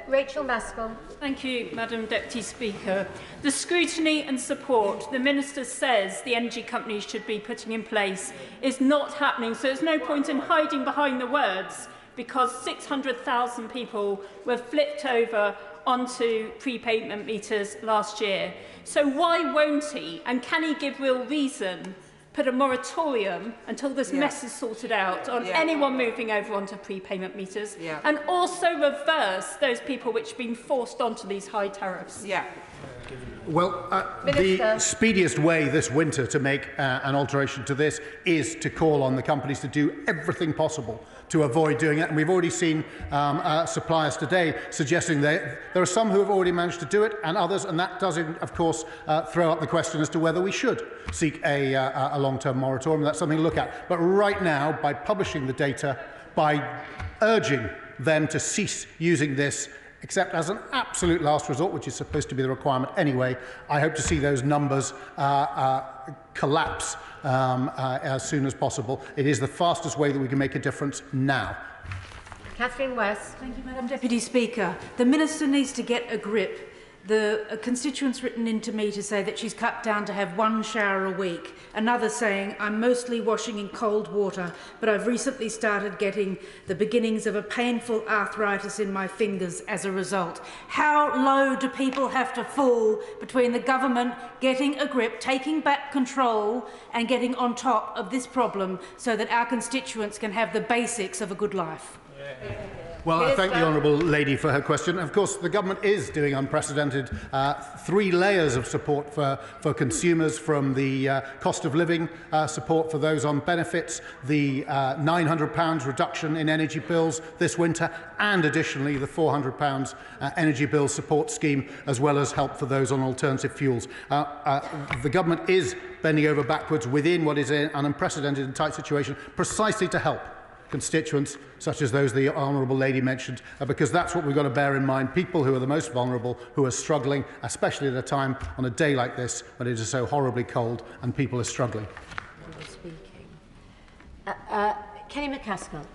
L: Rachel Maskell.
Q: Thank you, Madam Deputy Speaker. The scrutiny and support the Minister says the energy companies should be putting in place is not happening, so there's no point in hiding behind the words, because 600,000 people were flipped over onto prepayment meters last year. So why won't he, and can he give real reason, put a moratorium until this mess is sorted out on anyone moving over onto prepayment meters, and also reverse those people which have been forced onto these high tariffs?
Z: Well, the speediest way this winter to make an alteration to this is to call on the companies to do everything possible to avoid doing it. And we've already seen suppliers today suggesting that there are some who have already managed to do it and others, and that does, of course, throw up the question as to whether we should seek a long-term moratorium. That's something to look at. But right now, by publishing the data, by urging them to cease using this except as an absolute last resort, which is supposed to be the requirement anyway, I hope to see those numbers collapse as soon as possible. It is the fastest way that we can make a difference now.
L: Catherine West.
R: Thank you, Madam Deputy Speaker. The Minister needs to get a grip. The constituent's written in to me to say that she's cut down to have 1 shower a week. Another saying, I'm mostly washing in cold water, but I've recently started getting the beginnings of a painful arthritis in my fingers as a result. How low do people have to fall between the government getting a grip, taking back control and getting on top of this problem so that our constituents can have the basics of a good life?
Z: Well, I thank the honourable lady for her question. Of course, the government is doing unprecedented 3 layers of support for consumers, from the cost of living support for those on benefits, the £900 reduction in energy bills this winter, and additionally the £400 energy bill support scheme, as well as help for those on alternative fuels. The government is bending over backwards within what is an unprecedented and tight situation, precisely to help constituents such as those the honourable lady mentioned, because that's what we've got to bear in mind. People who are the most vulnerable, who are struggling, especially at a time on a day like this when it is so horribly cold and people are struggling.
L: Kenny McCaskill.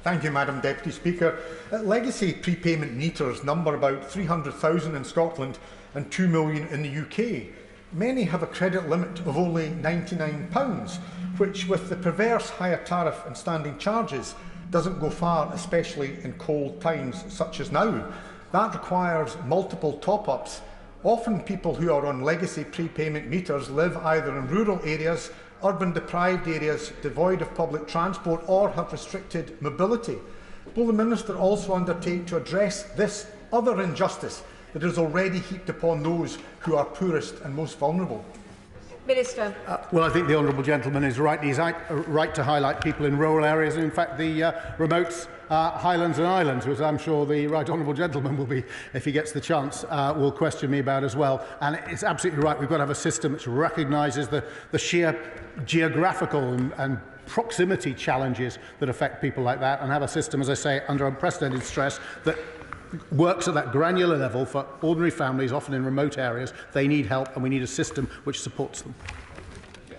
S: Thank you, Madam Deputy Speaker. Legacy prepayment meters number about 300,000 in Scotland and 2 million in the UK. Many have a credit limit of only £99, which, with the perverse higher tariff and standing charges, doesn't go far, especially in cold times such as now. That requires multiple top-ups. Often people who are on legacy prepayment meters live either in rural areas, urban deprived areas devoid of public transport, or have restricted mobility. Will the Minister also undertake to address this other injustice that is already heaped upon those who are poorest and most vulnerable?
L: Minister.
Z: Well, I think the honourable gentleman is right. He's right to highlight people in rural areas, and in fact the remote Highlands and Islands, which I'm sure the right honourable gentleman will be, if he gets the chance, will question me about as well. And it's absolutely right. We've got to have a system which recognises the sheer geographical and proximity challenges that affect people like that, and have a system, as I say, under unprecedented stress that works at that granular level for ordinary families, often in remote areas. They need help, and we need a system which supports them.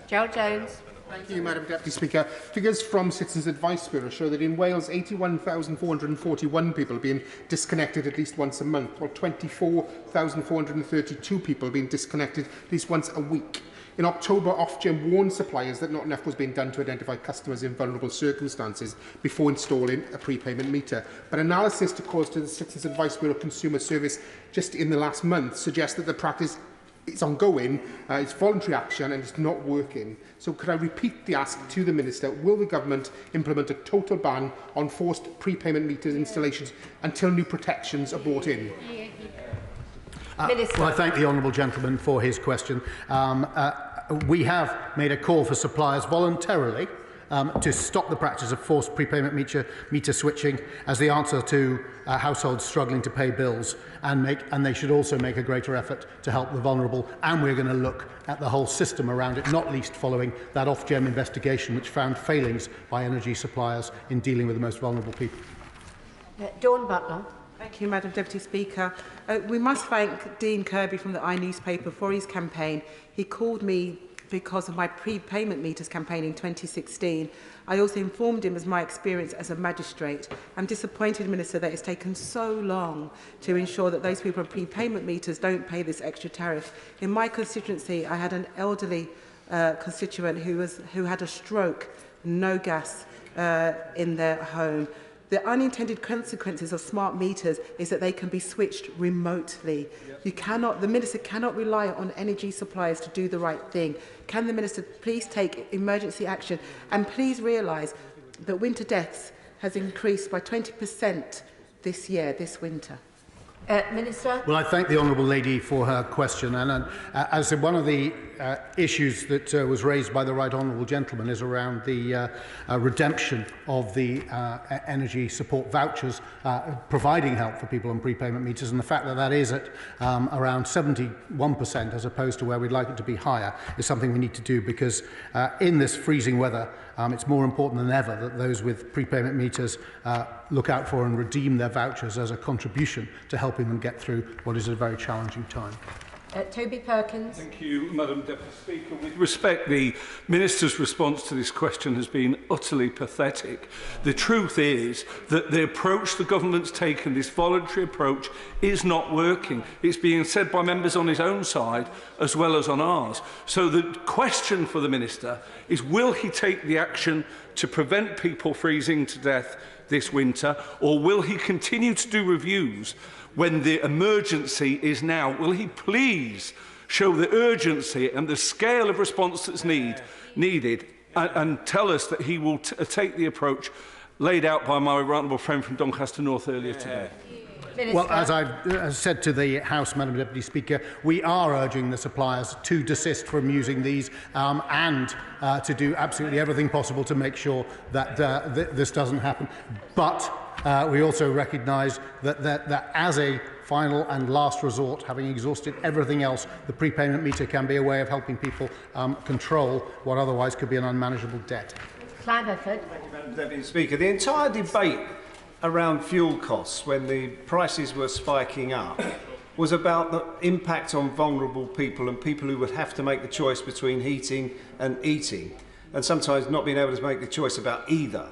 L: Gerald Jones.
T: Thank you, Madam Deputy Speaker. Figures from Citizens Advice Bureau show that in Wales, 81,441 people have been disconnected at least once a month, while 24,432 people have been disconnected at least once a week. In October, Ofgem warned suppliers that not enough was being done to identify customers in vulnerable circumstances before installing a prepayment meter. But analysis caused to the Citizens Advice Bureau Consumer Service just in the last month suggests that the practice is ongoing, it's voluntary action, and it's not working. So could I repeat the ask to the Minister, will the Government implement a total ban on forced prepayment meter installations until new protections are brought in?
Z: Well, I thank the honourable gentleman for his question. We have made a call for suppliers voluntarily to stop the practice of forced prepayment meter switching as the answer to households struggling to pay bills, and they should also make a greater effort to help the vulnerable. And we're going to look at the whole system around it, not least following that Ofgem investigation which found failings by energy suppliers in dealing with the most vulnerable people.
L: Dawn Butler.
U: Thank you, Madam Deputy Speaker. We must thank Dean Kirby from the iNewspaper for his campaign. He called me because of my prepayment meters campaign in 2016. I also informed him of my experience as a magistrate. I'm disappointed, Minister, that it's taken so long to ensure that those people on prepayment meters don't pay this extra tariff. In my constituency, I had an elderly constituent who had a stroke, no gas in their home. The unintended consequences of smart meters is that they can be switched remotely. The Minister cannot rely on energy suppliers to do the right thing. Can the Minister please take emergency action, and please realise that winter deaths has increased by 20% this winter?
L: Minister?
Z: Well, I thank the Honourable Lady for her question. And as I said, one of the issues that was raised by the Right Honourable Gentleman is around the redemption of the energy support vouchers, providing help for people on prepayment meters, and the fact that that is at around 71% as opposed to where we'd like it to be higher is something we need to do, because in this freezing weather, it's more important than ever that those with prepayment meters look out for and redeem their vouchers as a contribution to helping them get through what is a very challenging time.
L: Toby Perkins.
A: Thank you, Madam Deputy Speaker. With respect, the Minister's response to this question has been utterly pathetic. The truth is that the approach the government's taken, this voluntary approach, is not working. It's being said by members on his own side as well as on ours. So the question for the Minister is, will he take the action to prevent people freezing to death this winter, or will he continue to do reviews when the emergency is now? Will he please show the urgency and the scale of response that's needed and tell us that he will take the approach laid out by my right honourable friend from Doncaster North earlier today?
L: Minister.
Z: Well, as I've said to the House, Madam Deputy Speaker, we are urging the suppliers to desist from using these and to do absolutely everything possible to make sure that this doesn't happen. But we also recognise that as a final and last resort, having exhausted everything else, the prepayment meter can be a way of helping people control what otherwise could be an unmanageable debt.
L: Clive Efford.
J: Thank you, Madam Deputy Speaker. The entire debate around fuel costs when the prices were spiking up was about the impact on vulnerable people and people who would have to make the choice between heating and eating, and sometimes not being able to make the choice about either.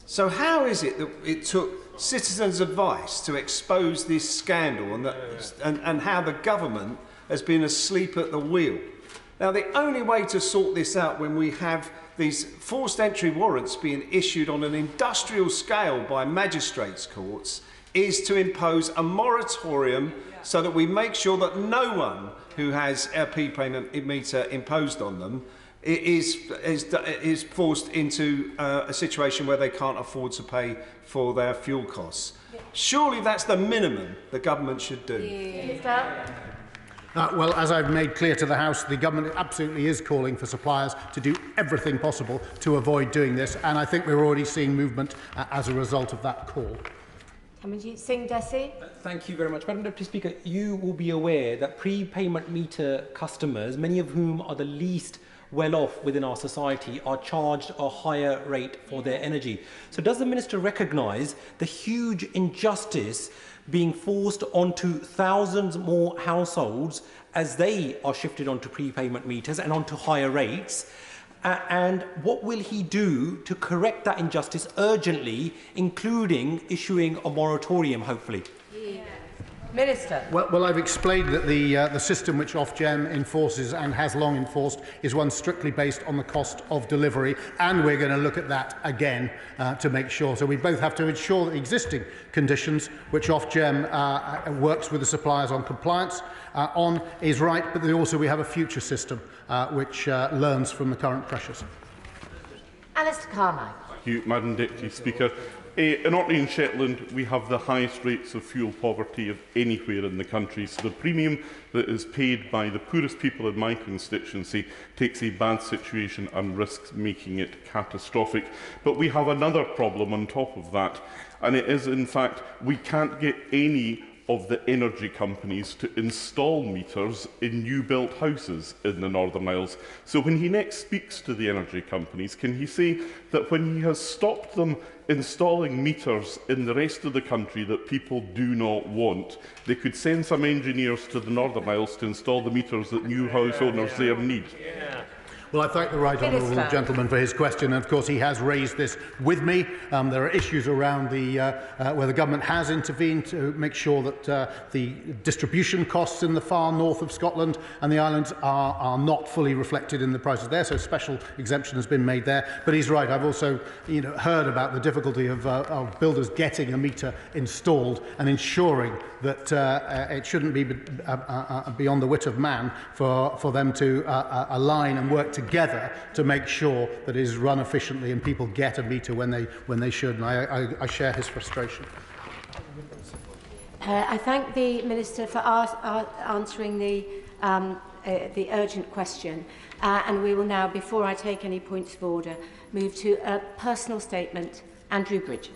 J: So how is it that it took citizens' advice to expose this scandal and how the government has been asleep at the wheel? Now, the only way to sort this out when we have these forced entry warrants being issued on an industrial scale by magistrates' courts is to impose a moratorium so that we make sure that no one who has a prepayment meter imposed on them is forced into a situation where they can't afford to pay for their fuel costs. Surely that's the minimum the government should do.
Z: Well, as I've made clear to the House, the government absolutely is calling for suppliers to do everything possible to avoid doing this, and I think we're already seeing movement as a result of that call.
L: Singh Desi.
D: Thank you very much. Madam Deputy Speaker, you will be aware that prepayment meter customers, many of whom are the least well off within our society, are charged a higher rate for their energy. So does the Minister recognise the huge injustice being forced onto thousands more households as they are shifted onto prepayment meters and onto higher rates? And what will he do to correct that injustice urgently, including issuing a moratorium, hopefully?
L: Minister.
Z: Well, I've explained that the system which Ofgem enforces and has long enforced is one strictly based on the cost of delivery, and we're going to look at that again to make sure. So we both have to ensure that existing conditions, which Ofgem works with the suppliers on compliance on, is right, but then also we have a future system which learns from the current pressures.
L: Alistair Carmike.
E: Thank you, Madam Deputy Speaker. In Orkney and Shetland, we have the highest rates of fuel poverty of anywhere in the country, so the premium that is paid by the poorest people in my constituency takes a bad situation and risks making it catastrophic. But we have another problem on top of that, and it is, in fact, we can't get any of the energy companies to install meters in new-built houses in the Northern Isles. So when he next speaks to the energy companies, can he say that when he has stopped them installing meters in the rest of the country that people do not want, they could send some engineers to the Northern Isles to install the meters that new house owners there need?
Z: Well, I thank the Right Honourable Gentleman for his question, and of course he has raised this with me. There are issues around where the government has intervened to make sure that the distribution costs in the far north of Scotland and the islands are not fully reflected in the prices there, so special exemption has been made there. But he's right, I've also heard about the difficulty of builders getting a meter installed and ensuring that it shouldn't be beyond the wit of man for them to align and work together to make sure that it is run efficiently and people get a meter when they should. And I share his frustration.
L: I thank the Minister for answering the urgent question. And we will now, before I take any points of order, move to a personal statement. Andrew Bridge.